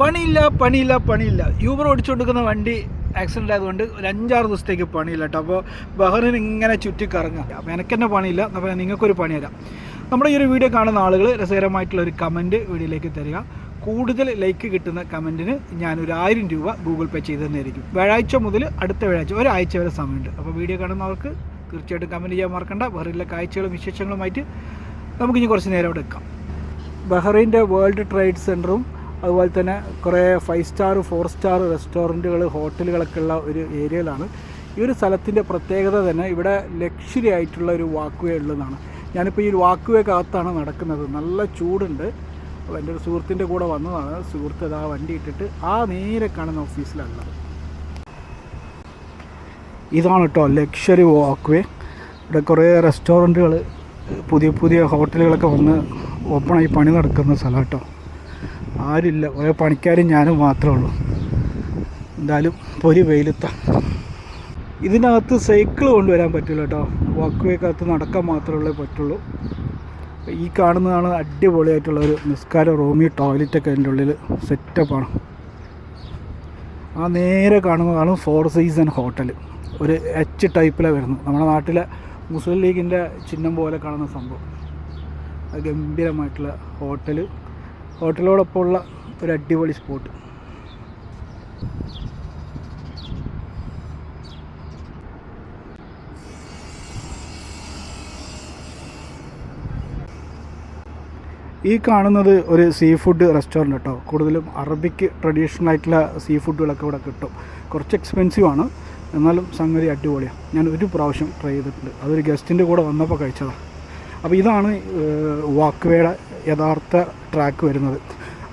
പണിയില്ല. യൂബർ ഓടിച്ചുകൊണ്ടിരിക്കുന്ന വണ്ടി ആക്സിഡൻ്റ് ആയതുകൊണ്ട് ഒരു 5-6 ദിവസത്തേക്ക് പണിയില്ല കേട്ടോ. അപ്പോൾ ബഹ്റിൻ ഇങ്ങനെ ചുറ്റിക്കറങ്ങുക. അപ്പോൾ എനിക്കെന്നെ പണിയില്ല, അപ്പോൾ നിങ്ങൾക്കൊരു പണി തരാം. നമ്മുടെ ഈ ഒരു വീഡിയോ കാണുന്ന ആളുകൾ രസകരമായിട്ടുള്ളൊരു കമൻറ്റ് വീഡിയോയിലേക്ക് തരിക. കൂടുതൽ ലൈക്ക് കിട്ടുന്ന കമൻറ്റിന് ഞാനൊരു 1000 രൂപ ഗൂഗിൾ പേ ചെയ്ത് തന്നെയായിരിക്കും. വ്യാഴാഴ്ച മുതൽ അടുത്ത വ്യാഴാഴ്ച ഒരാഴ്ച വരെ സമയമുണ്ട്. അപ്പോൾ വീഡിയോ കാണുന്നവർക്ക് തീർച്ചയായിട്ടും കമൻറ്റ് ചെയ്യാൻ മറക്കണ്ട. ബഹ്റിനിലെ കാഴ്ചകളും വിശേഷങ്ങളുമായിട്ട് നമുക്കിനി കുറച്ച് നേരം അവിടെ വെക്കാം. ബഹ്റൈൻ്റെ വേൾഡ് ട്രേഡ് സെൻറ്ററും അതുപോലെ തന്നെ കുറേ 5 സ്റ്റാർ 4 സ്റ്റാർ റെസ്റ്റോറൻറ്റുകൾ ഹോട്ടലുകളൊക്കെ ഉള്ള ഒരു ഏരിയയിലാണ്. ഈ ഒരു സ്ഥലത്തിൻ്റെ പ്രത്യേകത തന്നെ ഇവിടെ ലക്ഷറി ആയിട്ടുള്ള ഒരു വാക്ക് വേ ഉള്ളതാണ്. ഞാനിപ്പോൾ ഈ വാക്ക് വേക്ക് അകത്താണ് നടക്കുന്നത്. നല്ല ചൂടുണ്ട്. അപ്പോൾ എൻ്റെ ഒരു സുഹൃത്തിൻ്റെ കൂടെ വന്നതാണ്. സുഹൃത്ത് ആ വണ്ടി ഇട്ടിട്ട് നേരെ കാണുന്ന ഓഫീസിലുള്ളത്. ഇതാണ് കേട്ടോ ലക്ഷറി വാക്ക് വേ. ഇവിടെ കുറേ റെസ്റ്റോറൻറ്റുകൾ പുതിയ ഹോട്ടലുകളൊക്കെ വന്ന് ഓപ്പണായി പണി നടക്കുന്ന സ്ഥലം കേട്ടോ. ആരുമില്ല, കുറേ പണിക്കാരും ഞാനും മാത്രമേ ഉള്ളൂ. എന്തായാലും പൊരി വെയിലത്ത. ഇതിനകത്ത് സൈക്കിൾ കൊണ്ടുവരാൻ പറ്റില്ല കേട്ടോ. വാക്ക് വേക്കകത്ത് നടക്കാൻ മാത്രമേ പറ്റുള്ളൂ. ഈ കാണുന്നതാണ് അടിപൊളിയായിട്ടുള്ളൊരു നിസ്കാര റൂമി ടോയ്ലറ്റൊക്കെ അതിൻ്റെ ഉള്ളിൽ സെറ്റപ്പാണ്. നേരെ കാണുന്നതാണ് 4 സീസൺ ഹോട്ടൽ. ഒരു H ടൈപ്പിലാണ് വരുന്നത്. നമ്മുടെ നാട്ടിലെ മുസ്ലിം ലീഗിൻ്റെ ചിഹ്നം പോലെ കാണുന്ന സംഭവം. ഗംഭീരമായിട്ടുള്ള ഹോട്ടലോടൊപ്പമുള്ള ഒരു അടിപൊളി സ്പോട്ട്. ഈ കാണുന്നത് ഒരു സീ ഫുഡ് റെസ്റ്റോറൻറ്റ് കേട്ടോ. കൂടുതലും അറബിക്ക് ട്രഡീഷണൽ ആയിട്ടുള്ള സീ ഫുഡുകളൊക്കെ ഇവിടെ കിട്ടും. കുറച്ച് എക്സ്പെൻസീവ് ആണ്, എന്നാലും സംഗതി അടിപൊളിയാണ്. ഞാൻ ഒരു പ്രാവശ്യം ട്രൈ ചെയ്തിട്ടുണ്ട്. അതൊരു ഗസ്റ്റിൻ്റെ കൂടെ വന്നപ്പോൾ കഴിച്ചതാണ്. അപ്പോൾ ഇതാണ് വാക്ക് വേയുടെ യഥാർത്ഥ ട്രാക്ക് വരുന്നത്.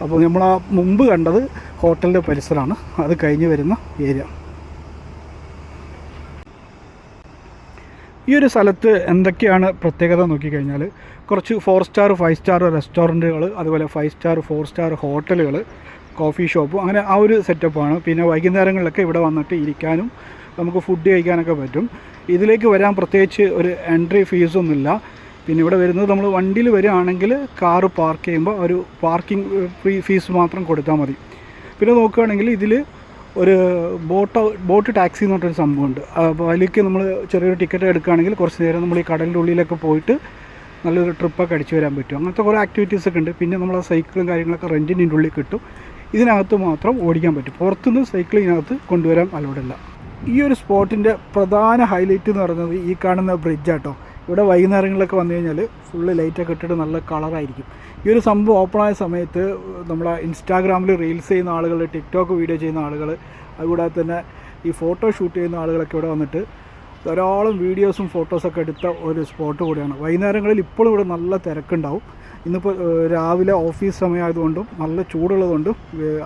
അപ്പോൾ നമ്മൾ മുമ്പ് കണ്ടത് ഹോട്ടലിൻ്റെ പരിസരമാണ്. അത് കഴിഞ്ഞ് വരുന്ന ഏരിയ. ഈ ഒരു സ്ഥലത്ത് എന്തൊക്കെയാണ് പ്രത്യേകത നോക്കിക്കഴിഞ്ഞാൽ കുറച്ച് 4 സ്റ്റാർ 5 സ്റ്റാർ റെസ്റ്റോറൻറ്റുകൾ, അതുപോലെ 5 സ്റ്റാർ 4 സ്റ്റാർ ഹോട്ടലുകൾ, കോഫി ഷോപ്പ്, അങ്ങനെ ആ ഒരു സെറ്റപ്പാണ്. പിന്നെ വൈകുന്നേരങ്ങളിലൊക്കെ ഇവിടെ വന്നിട്ട് ഇരിക്കാനും നമുക്ക് ഫുഡ് കഴിക്കാനൊക്കെ പറ്റും. ഇതിലേക്ക് വരാൻ പ്രത്യേകിച്ച് ഒരു എൻട്രി ഫീസൊന്നുമില്ല. പിന്നെ ഇവിടെ വരുന്നത് നമ്മൾ വണ്ടിയിൽ വരികയാണെങ്കിൽ കാറ് പാർക്ക് ചെയ്യുമ്പോൾ ഒരു പാർക്കിംഗ് ഫീസ് മാത്രം കൊടുത്താൽ മതി. പിന്നെ നോക്കുകയാണെങ്കിൽ ഇതിൽ ഒരു ബോട്ട് ടാക്സി എന്ന് പറഞ്ഞൊരു സംഭവമുണ്ട്. അപ്പോൾ അതിലേക്ക് നമ്മൾ ചെറിയൊരു ടിക്കറ്റ് എടുക്കുകയാണെങ്കിൽ കുറച്ച് നേരം നമ്മൾ ഈ കടലിൻ്റെ ഉള്ളിലൊക്കെ പോയിട്ട് നല്ലൊരു ട്രിപ്പൊക്കെ അടിച്ചു വരാൻ പറ്റും. അങ്ങനത്തെ കുറേ ആക്ടിവിറ്റീസൊക്കെ ഉണ്ട്. പിന്നെ നമ്മൾ സൈക്കിളും കാര്യങ്ങളൊക്കെ റെൻറ്റിൻ്റെ ഉള്ളിൽ കിട്ടും. ഇതിനകത്ത് മാത്രം ഓടിക്കാൻ പറ്റും. പുറത്തുനിന്ന് സൈക്കിൾ ഇതിനകത്ത് കൊണ്ടുവരാൻ അലോഡില്ല. ഈ ഒരു സ്പോട്ടിൻ്റെ പ്രധാന ഹൈലൈറ്റ് എന്ന് പറയുന്നത് ഈ കാണുന്ന ബ്രിഡ്ജാട്ടോ. ഇവിടെ വൈകുന്നേരങ്ങളിലൊക്കെ വന്നു കഴിഞ്ഞാൽ ഫുള്ള് ലൈറ്റൊക്കെ ഇട്ടിട്ട് നല്ല കളറായിരിക്കും. ഈ ഒരു സംഭവം ഓപ്പണായ സമയത്ത് നമ്മളെ ഇൻസ്റ്റാഗ്രാമിൽ റീൽസ് ചെയ്യുന്ന ആളുകൾ, ടിക്ടോക്ക് വീഡിയോ ചെയ്യുന്ന ആളുകൾ, അതുകൂടാതെ തന്നെ ഈ ഫോട്ടോ ഷൂട്ട് ചെയ്യുന്ന ആളുകളൊക്കെ ഇവിടെ വന്നിട്ട് ധാരാളം വീഡിയോസും ഫോട്ടോസൊക്കെ എടുത്ത ഒരു സ്പോട്ട് കൂടിയാണ്. വൈകുന്നേരങ്ങളിൽ ഇപ്പോഴും ഇവിടെ നല്ല തിരക്കുണ്ടാവും. ഇന്നിപ്പോൾ രാവിലെ ഓഫീസ് സമയമായതുകൊണ്ടും നല്ല ചൂടുള്ളതുകൊണ്ടും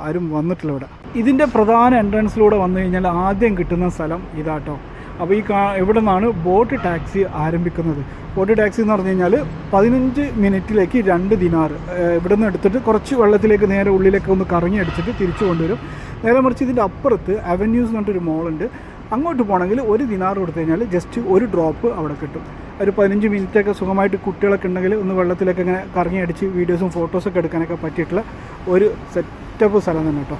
ആരും വന്നിട്ടില്ല ഇവിടെ. ഇതിൻ്റെ പ്രധാന എൻട്രൻസിലൂടെ വന്നു കഴിഞ്ഞാൽ ആദ്യം കിട്ടുന്ന സ്ഥലം ഇതാട്ടോ. അപ്പോൾ ഇവിടെ നിന്നാണ് ബോട്ട് ടാക്സി ആരംഭിക്കുന്നത്. ബോട്ട് ടാക്സി എന്ന് പറഞ്ഞു കഴിഞ്ഞാൽ 15 മിനിറ്റിലേക്ക് 2 ദിനാർ ഇവിടെ നിന്ന് എടുത്തിട്ട് കുറച്ച് വെള്ളത്തിലേക്ക് നേരെ ഉള്ളിലേക്ക് ഒന്ന് കറങ്ങി അടിച്ചിട്ട് തിരിച്ചു കൊണ്ടുവരും. നേരെ മറിച്ച് ഇതിൻ്റെ അപ്പുറത്ത് അവന്യൂസ് എന്ന് പറഞ്ഞിട്ടൊരു മോളുണ്ട്. അങ്ങോട്ട് പോകണമെങ്കിൽ 1 ദിനാർ കൊടുത്തു കഴിഞ്ഞാൽ ജസ്റ്റ് ഒരു ഡ്രോപ്പ് അവിടെ കിട്ടും. ഒരു 15 മിനിറ്റൊക്കെ സുഖമായിട്ട് കുട്ടികളൊക്കെ ഉണ്ടെങ്കിൽ ഒന്ന് വെള്ളത്തിലേക്ക് ഇങ്ങനെ കറങ്ങി അടിച്ച് വീഡിയോസും ഫോട്ടോസൊക്കെ എടുക്കാനൊക്കെ പറ്റിയിട്ടുള്ള ഒരു സെറ്റപ്പ് സ്ഥലം തന്നെ കേട്ടോ.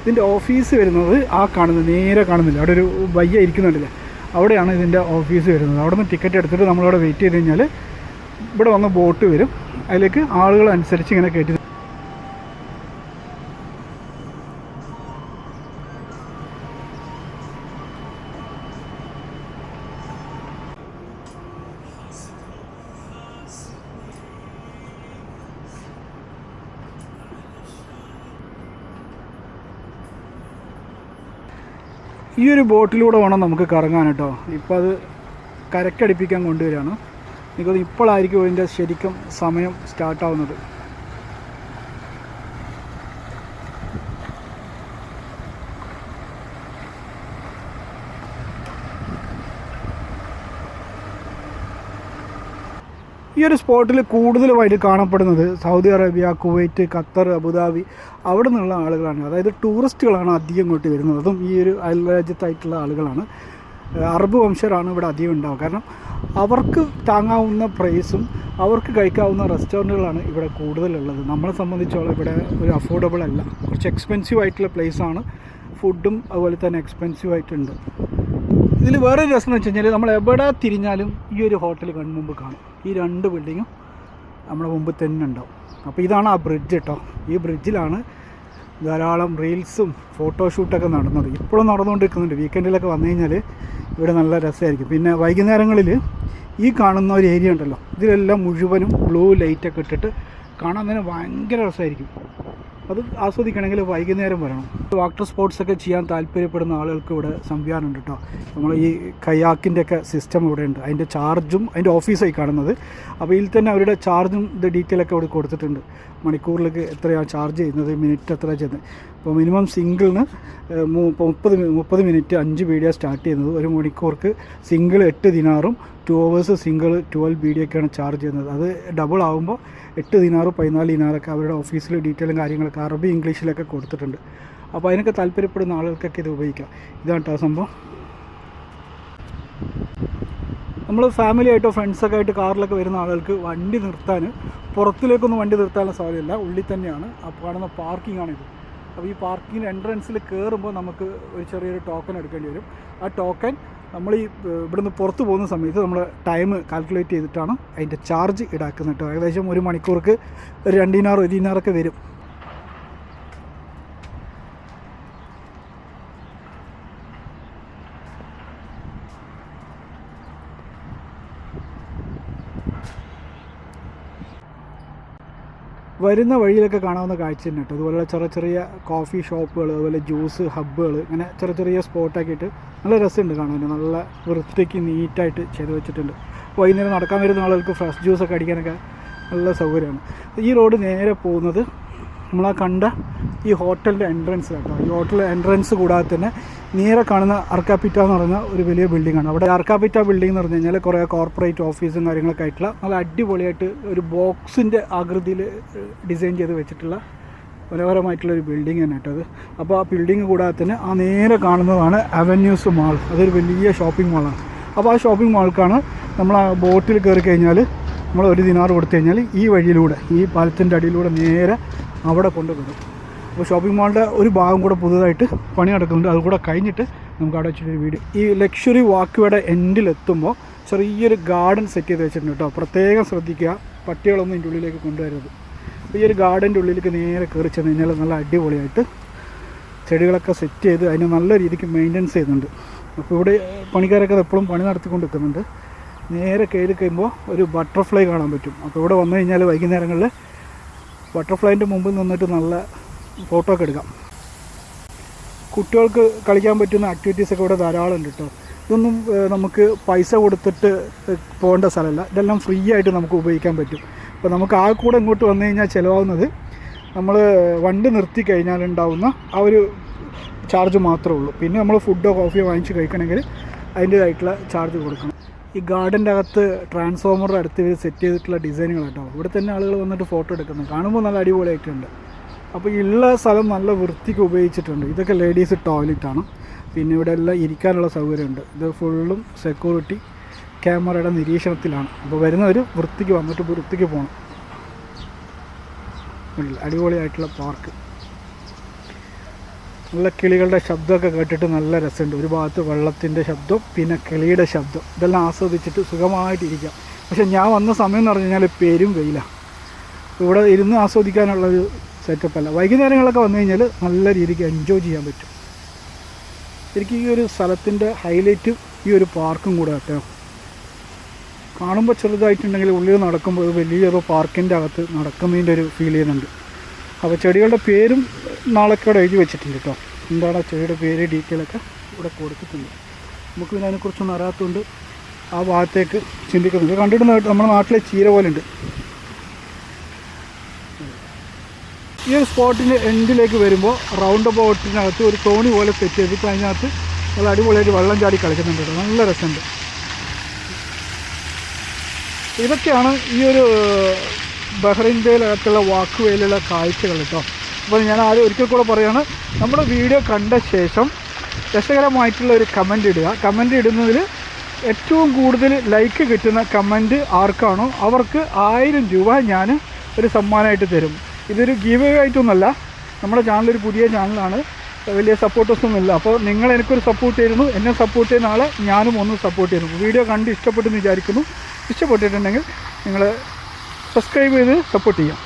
ഇതിൻ്റെ ഓഫീസ് വരുന്നത് നേരെ കാണുന്നില്ല, അവിടെ ഒരു ബയ്യ ഇരിക്കുന്നുണ്ടല്ലേ, അവിടെയാണ് ഇതിൻ്റെ ഓഫീസ് വരുന്നത്. അവിടെ നിന്ന് ടിക്കറ്റ് എടുത്തിട്ട് നമ്മളവിടെ വെയിറ്റ് ചെയ്ത് കഴിഞ്ഞാൽ ഇവിടെ വന്ന് ബോട്ട് വരും. അതിലേക്ക് ആളുകൾ അനുസരിച്ച് ഇങ്ങനെ കയറ്റി. ഈ ഒരു ബോട്ടിലൂടെ വേണം നമുക്ക് കറങ്ങാൻ കേട്ടോ. ഇപ്പോൾ അത് കരക്കടിപ്പിക്കാൻ കൊണ്ടുവരികയാണ്. എനിക്കത് ഇപ്പോഴായിരിക്കും അതിൻ്റെ ശരിക്കും സമയം സ്റ്റാർട്ടാവുന്നത്. ഈ ഒരു സ്പോട്ടിൽ കൂടുതലുമായിട്ട് കാണപ്പെടുന്നത് Saudi Arabia, Kuwait, Qatar, Abu Dhabi അവിടെ നിന്നുള്ള ആളുകളാണ്. അതായത് ടൂറിസ്റ്റുകളാണ് അധികം ഇങ്ങോട്ട് വരുന്നത്. അതും ഈ ഒരു അയൽരാജ്യത്തായിട്ടുള്ള ആളുകളാണ്. അറബ് വംശരാണ് ഇവിടെ അധികം ഉണ്ടാവുക. കാരണം അവർക്ക് താങ്ങാവുന്ന പ്രൈസും അവർക്ക് കഴിക്കാവുന്ന റെസ്റ്റോറൻറ്റുകളാണ് ഇവിടെ കൂടുതലുള്ളത്. നമ്മളെ സംബന്ധിച്ചോളം ഇവിടെ ഒരു അഫോർഡബിൾ അല്ല, കുറച്ച് എക്സ്പെൻസീവ് ആയിട്ടുള്ള പ്ലേസാണ്. ഫുഡും അതുപോലെ തന്നെ എക്സ്പെൻസീവ് ആയിട്ടുണ്ട്. ഇതിൽ വേറൊരു രസം എന്ന് വെച്ച് കഴിഞ്ഞാൽ നമ്മൾ എവിടെ തിരിഞ്ഞാലും ഈ ഒരു ഹോട്ടൽ കൺമുമ്പ് കാണും. ഈ 2 ബിൽഡിങ്ങും നമ്മുടെ മുമ്പിൽ തന്നെ ഉണ്ടാവും. അപ്പോൾ ഇതാണ് ആ ബ്രിഡ്ജ് കേട്ടോ. ഈ ബ്രിഡ്ജിലാണ് ധാരാളം റീൽസും ഫോട്ടോഷൂട്ടൊക്കെ നടന്നത്. ഇപ്പോഴും നടന്നുകൊണ്ടിരിക്കുന്നുണ്ട്. വീക്കെൻഡിലൊക്കെ വന്നു കഴിഞ്ഞാൽ ഇവിടെ നല്ല രസമായിരിക്കും. പിന്നെ വൈകുന്നേരങ്ങളിൽ ഈ കാണുന്ന ഒരു ഏരിയ ഉണ്ടല്ലോ, ഇതിലെല്ലാം മുഴുവനും ബ്ലൂ ലൈറ്റൊക്കെ ഇട്ടിട്ട് കാണാൻ തന്നെ ഭയങ്കര രസമായിരിക്കും. അത് ആസ്വദിക്കണമെങ്കിൽ വൈകുന്നേരം വരണം. വാട്ടർ സ്പോർട്സൊക്കെ ചെയ്യാൻ താല്പര്യപ്പെടുന്ന ആളുകൾക്ക് ഇവിടെ സംവിധാനമുണ്ട് കേട്ടോ. നമ്മൾ ഈ കയാക്കിൻ്റെയൊക്കെ സിസ്റ്റം ഇവിടെ ഉണ്ട്. അതിൻ്റെ ചാർജും അതിൻ്റെ ഓഫീസായി കാണുന്നത്. അപ്പോൾ ഇതിൽ തന്നെ അവരുടെ ചാർജും ഇത് ഡീറ്റെയിലൊക്കെ ഇവിടെ കൊടുത്തിട്ടുണ്ട്. മണിക്കൂറിലേക്ക് എത്രയാണ് ചാർജ് ചെയ്യുന്നത്, മിനിറ്റ് എത്ര ചെയ്യുന്നത്. അപ്പോൾ മിനിമം സിംഗിളിന് 30 മിനിറ്റ് 5 വീഡിയോ സ്റ്റാർട്ട് ചെയ്യുന്നത്. ഒരു മണിക്കൂർക്ക് സിംഗിൾ 8 ദിനാറും 2 hours സിംഗിൾ 12 വീഡിയോയൊക്കെയാണ് ചാർജ് ചെയ്യുന്നത്. അത് ഡബിൾ ആകുമ്പോൾ 8 ദിനാറ് 14 ദിനാറൊക്കെ അവരുടെ ഓഫീസിൽ ഡീറ്റെയിലും കാര്യങ്ങളൊക്കെ അറബി ഇംഗ്ലീഷിലൊക്കെ കൊടുത്തിട്ടുണ്ട്. അപ്പോൾ അതിനൊക്കെ താല്പര്യപ്പെടുന്ന ആളുകൾക്കൊക്കെ ഇത് ഉപയോഗിക്കാം. ഇതാണ് കേട്ടോ സംഭവം. നമ്മൾ ഫാമിലി ആയിട്ടോ ഫ്രണ്ട്സൊക്കെ ആയിട്ട് കാറിലൊക്കെ വരുന്ന ആളുകൾക്ക് വണ്ടി നിർത്താൻ പുറത്തിലേക്കൊന്നും വണ്ടി നിർത്താനുള്ള സാധ്യതയില്ല, ഉള്ളിൽ തന്നെയാണ്. അപ്പോൾ കാണുന്ന പാർക്കിംഗ് ആണിത്. അപ്പോൾ ഈ പാർക്കിംഗ് എൻട്രൻസിൽ കയറുമ്പോൾ നമുക്ക് ഒരു ചെറിയൊരു ടോക്കൺ എടുക്കേണ്ടി വരും. ആ ടോക്കൺ നമ്മൾ ഈ ഇവിടുന്ന് പുറത്ത് പോകുന്ന സമയത്ത് നമ്മൾ ടൈം കാൽക്കുലേറ്റ് ചെയ്തിട്ടാണ് അതിൻ്റെ ചാർജ് ഈടാക്കുന്നത് കേട്ടോ. ഏകദേശം ഒരു മണിക്കൂർക്ക് ഒരു 2 ദിനാർ 1 ദിനാറൊക്കെ വരും. വരുന്ന വഴിയിലൊക്കെ കാണാവുന്ന കാഴ്ച തന്നെ കേട്ടോ. അതുപോലെ ചെറിയ ചെറിയ കോഫി ഷോപ്പുകൾ, അതുപോലെ ജ്യൂസ് ഹബ്ബുകൾ, ഇങ്ങനെ ചെറിയ ചെറിയ സ്പോട്ടാക്കിയിട്ട് നല്ല രസമുണ്ട് കാണാൻ. നല്ല വൃത്തിക്ക് നീറ്റായിട്ട് ചെയ്ത് വെച്ചിട്ടുണ്ട്. വൈകുന്നേരം നടക്കാൻ വരുന്ന ആളുകൾക്ക് ഫ്രഷ് ജ്യൂസൊക്കെ അടിക്കാനൊക്കെ നല്ല സൗകര്യമാണ്. ഈ റോഡ് നേരെ പോകുന്നത് നമ്മളാ കണ്ട ഈ ഹോട്ടലിൻ്റെ എൻട്രൻസ് കേട്ടോ. ഈ ഹോട്ടൽ എൻട്രൻസ് കൂടാതെ തന്നെ നേരെ കാണുന്ന അർക്കാപ്പിറ്റ എന്ന് പറഞ്ഞ ഒരു വലിയ ബിൽഡിങ്ങാണ്. അവിടെ അർക്കാപ്പിറ്റ ബിൽഡിംഗ് എന്ന് പറഞ്ഞു കഴിഞ്ഞാൽ കുറേ കോർപ്പറേറ്റ് ഓഫീസും കാര്യങ്ങളൊക്കെ ആയിട്ടുള്ള നല്ല അടിപൊളിയായിട്ട് ഒരു ബോക്സിൻ്റെ ആകൃതിയിൽ ഡിസൈൻ ചെയ്ത് വെച്ചിട്ടുള്ള മനോഹരമായിട്ടുള്ളൊരു ബിൽഡിംഗ് തന്നെ കേട്ടോ അത്. അപ്പോൾ ആ ബിൽഡിംഗ് കൂടാതെ തന്നെ ആ നേരെ കാണുന്നതാണ് അവന്യൂസ് മാൾ. അതൊരു വലിയ ഷോപ്പിംഗ് മാളാണ്. അപ്പോൾ ആ ഷോപ്പിംഗ് മാൾക്കാണ് നമ്മൾ ആ ബോട്ടിൽ കയറി കഴിഞ്ഞാൽ നമ്മൾ 1 ദിനാർ കൊടുത്തു കഴിഞ്ഞാൽ ഈ വഴിയിലൂടെ, ഈ പാലത്തിൻ്റെ അടിയിലൂടെ നേരെ അവിടെ കൊണ്ടുപോകും. അപ്പോൾ ഷോപ്പിംഗ് മാളിൻ്റെ ഒരു ഭാഗം കൂടെ പുതുതായിട്ട് പണി നടക്കുന്നുണ്ട്. അത് കൂടെ കഴിഞ്ഞിട്ട് നമുക്ക് അവിടെ വെച്ചിട്ടൊരു വീഡിയോ. ഈ ലക്ഷറി വാക്ക്വേയുടെ എൻഡിലെത്തുമ്പോൾ ചെറിയൊരു ഗാർഡൻ സെറ്റ് ചെയ്ത് വെച്ചിട്ടുണ്ട് കേട്ടോ. പ്രത്യേകം ശ്രദ്ധിക്കുക, പട്ടികളൊന്നും ഇതിൻ്റെ ഉള്ളിലേക്ക് കൊണ്ടുവരരുത്. അപ്പോൾ ഈ ഒരു ഗാർഡൻ്റെ ഉള്ളിലേക്ക് നേരെ കയറി ചെന്ന് കഴിഞ്ഞാൽ നല്ല അടിപൊളിയായിട്ട് ചെടികളൊക്കെ സെറ്റ് ചെയ്ത് അതിന് നല്ല രീതിക്ക് മെയിൻ്റെനൻസ് ചെയ്യുന്നുണ്ട്. അപ്പോൾ ഇവിടെ പണിക്കാരൊക്കെ എപ്പോഴും പണി നടത്തിക്കൊണ്ട് നിൽക്കുന്നുണ്ട്. നേരെ കയറി കഴിയുമ്പോൾ ഒരു ബട്ടർഫ്ലൈ കാണാൻ പറ്റും. അപ്പോൾ ഇവിടെ വന്നു കഴിഞ്ഞാൽ വൈകുന്നേരങ്ങളിൽ ബട്ടർഫ്ലൈൻ്റെ മുമ്പിൽ നിന്നിട്ട് നല്ല ഫോട്ടോ ഒക്കെ എടുക്കാം. കുട്ടികൾക്ക് കളിക്കാൻ പറ്റുന്ന ആക്ടിവിറ്റീസൊക്കെ ഇവിടെ ധാരാളം ഉണ്ട് കേട്ടോ. ഇതൊന്നും നമുക്ക് പൈസ കൊടുത്തിട്ട് പോകേണ്ട സ്ഥലമല്ല, ഇതെല്ലാം ഫ്രീ ആയിട്ട് നമുക്ക് ഉപയോഗിക്കാൻ പറ്റും. അപ്പോൾ നമുക്ക് ആ കൂടെ ഇങ്ങോട്ട് വന്നു കഴിഞ്ഞാൽ ചിലവാകുന്നത് നമ്മൾ വണ്ടി നിർത്തി കഴിഞ്ഞാലുണ്ടാവുന്ന ആ ഒരു ചാർജ് മാത്രമേ ഉള്ളൂ. പിന്നെ നമ്മൾ ഫുഡോ കോഫിയോ വാങ്ങിച്ച് കഴിക്കണമെങ്കിൽ അതിൻ്റേതായിട്ടുള്ള ചാർജ് കൊടുക്കണം. ഈ ഗാർഡൻ്റെ അകത്ത് ട്രാൻസ്ഫോമറുടെ അടുത്ത് സെറ്റ് ചെയ്തിട്ടുള്ള ഡിസൈനുകൾ കേട്ടോ. ഇവിടെ തന്നെ ആളുകൾ വന്നിട്ട് ഫോട്ടോ എടുക്കുന്നത് കാണുമ്പോൾ നല്ല അടിപൊളിയായിട്ടുണ്ട്. അപ്പോൾ ഉള്ള സ്ഥലം നല്ല വൃത്തിക്ക് ഉപയോഗിച്ചിട്ടുണ്ട്. ഇതൊക്കെ ലേഡീസ് ടോയ്ലറ്റാണ്. പിന്നെ ഇവിടെ എല്ലാം ഇരിക്കാനുള്ള സൗകര്യമുണ്ട്. ഇത് ഫുള്ളും സെക്യൂരിറ്റി ക്യാമറയുടെ നിരീക്ഷണത്തിലാണ്. അപ്പോൾ വരുന്നവർ വൃത്തിക്ക് വന്നിട്ട് വൃത്തിക്ക് പോകണം. അടിപൊളിയായിട്ടുള്ള പാർക്ക്. നല്ല കിളികളുടെ ശബ്ദമൊക്കെ കേട്ടിട്ട് നല്ല രസമുണ്ട്. ഒരു ഭാഗത്ത് വെള്ളത്തിൻ്റെ ശബ്ദം, പിന്നെ കിളിയുടെ ശബ്ദം, ഇതെല്ലാം ആസ്വദിച്ചിട്ട് സുഖമായിട്ടിരിക്കാം. പക്ഷേ ഞാൻ വന്ന സമയം എന്ന് പറഞ്ഞു കഴിഞ്ഞാൽ പേരും വെയിലാണ്. ഇവിടെ ഇരുന്ന് ആസ്വദിക്കാനുള്ളൊരു സെറ്റപ്പല്ല. വൈകുന്നേരങ്ങളൊക്കെ വന്നു കഴിഞ്ഞാൽ നല്ല രീതിക്ക് എൻജോയ് ചെയ്യാൻ പറ്റും. എനിക്ക് ഈ ഒരു സ്ഥലത്തിൻ്റെ ഹൈലൈറ്റ് ഈ ഒരു പാർക്കും കൂടെ കേട്ടോ. കാണുമ്പോൾ ചെറുതായിട്ടുണ്ടെങ്കിൽ ഉള്ളിൽ നടക്കുമ്പോൾ വലിയൊരു പാർക്കിൻ്റെ അകത്ത് നടക്കുന്നതിൻ്റെ ഒരു ഫീൽ ചെയ്യുന്നുണ്ട്. അപ്പോൾ ചെടികളുടെ പേരും നാളൊക്കെ ഇവിടെ എഴുതി വെച്ചിട്ടുണ്ട് കേട്ടോ. എന്താണ് ചെടിയുടെ പേര് ഡീറ്റെയിലൊക്കെ ഇവിടെ കൊടുത്തിട്ടുണ്ട്. നമുക്ക് പിന്നെ അതിനെക്കുറിച്ചൊന്നും അറിയാത്തതുകൊണ്ട് ആ ഭാഗത്തേക്ക് ചിന്തിക്കുന്നുണ്ട്. കണ്ടിട്ട് നമ്മുടെ നാട്ടിലെ ചീര പോലെ ഉണ്ട്. ഈ ഒരു സ്പോട്ടിൻ്റെ എൻഡിലേക്ക് വരുമ്പോൾ റൗണ്ട് അബൌട്ടിനകത്ത് ഒരു തോണി പോലെ സെറ്റ് ചെയ്തിട്ട് അതിനകത്ത് നല്ല അടിപൊളിയായിട്ട് വെള്ളം ചാടി കളിക്കുന്നുണ്ട് കേട്ടോ. നല്ല രസമുണ്ട്. ഇതൊക്കെയാണ് ഈ ഒരു ബഹ്റൈൻ്റെയിലകത്തുള്ള വാക്കുവേയിലുള്ള കാഴ്ചകൾ കേട്ടോ. അപ്പോൾ ഞാൻ ഒരിക്കൽ കൂടെ പറയുകയാണ്, നമ്മുടെ വീഡിയോ കണ്ട ശേഷം രസകരമായിട്ടുള്ള ഒരു കമൻ്റ് ഇടുക. കമൻ്റ് ഇടുന്നതിൽ ഏറ്റവും കൂടുതൽ ലൈക്ക് കിട്ടുന്ന കമൻറ്റ് ആർക്കാണോ അവർക്ക് 1000 രൂപ ഞാൻ ഒരു സമ്മാനമായിട്ട് തരും. ഇതൊരു ഗീവ് അവേ ആയിട്ടൊന്നുമല്ല. നമ്മുടെ ചാനലൊരു പുതിയ ചാനലാണ്, വലിയ സപ്പോർട്ടേഴ്സൊന്നും ഇല്ല. അപ്പോൾ നിങ്ങൾ എനിക്കൊരു സപ്പോർട്ട് ചെയ്യുന്നു, എന്നെ സപ്പോർട്ട് ചെയ്യുന്ന ആളെ ഞാനും ഒന്ന് സപ്പോർട്ട് ചെയ്യുന്നു. വീഡിയോ കണ്ട് ഇഷ്ടപ്പെട്ടെന്ന് വിചാരിക്കുന്നു. ഇഷ്ടപ്പെട്ടിട്ടുണ്ടെങ്കിൽ നിങ്ങൾ സബ്സ്ക്രൈബ് ചെയ്ത് സപ്പോർട്ട് ചെയ്യാം.